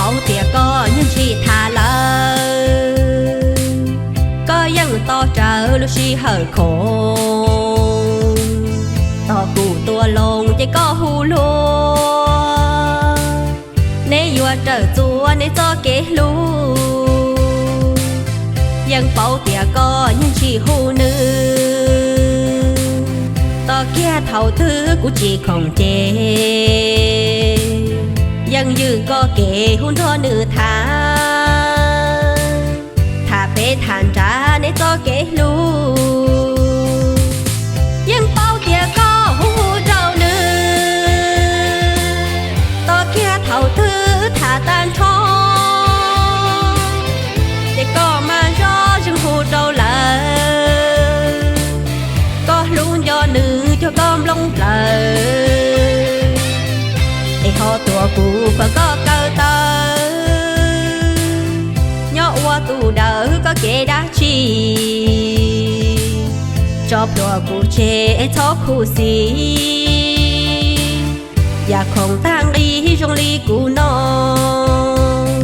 าเตียก็ยังชีทาเลยก็ยังต่อเจอลูกชีเหอคงต่อกูตัวลงใจก็หูลัวในยัวเจอจัวในจอเกลูยังเป่าเตียก็ยังชีหูนึต่อแค่เท่าถือกูจีของเจยังยืนก็เก๋หุ่นทอนือทาถ้าเป็นทานจ้าในจอเก๋ลูยังเป่าเตียก็หูเจ้าเนื้อต่อแค่เท่าถือถ้าตานทองเด็กก็มารอจึงหูเจ้าเลยก็ลุ้นยอเนื้อเจ้าก็ลงเลยหอตัวกูก็เกิดเตอย่อว่าตูเดอก็เกดาชีจอบตัวกูเชชอบคู่สีอยากของตั้งดีจงลีกูนอง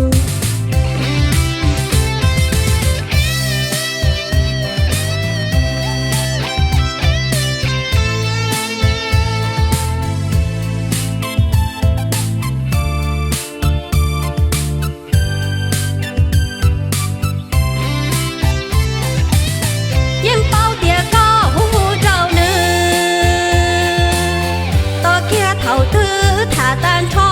เท่าถือถ้าตานทอ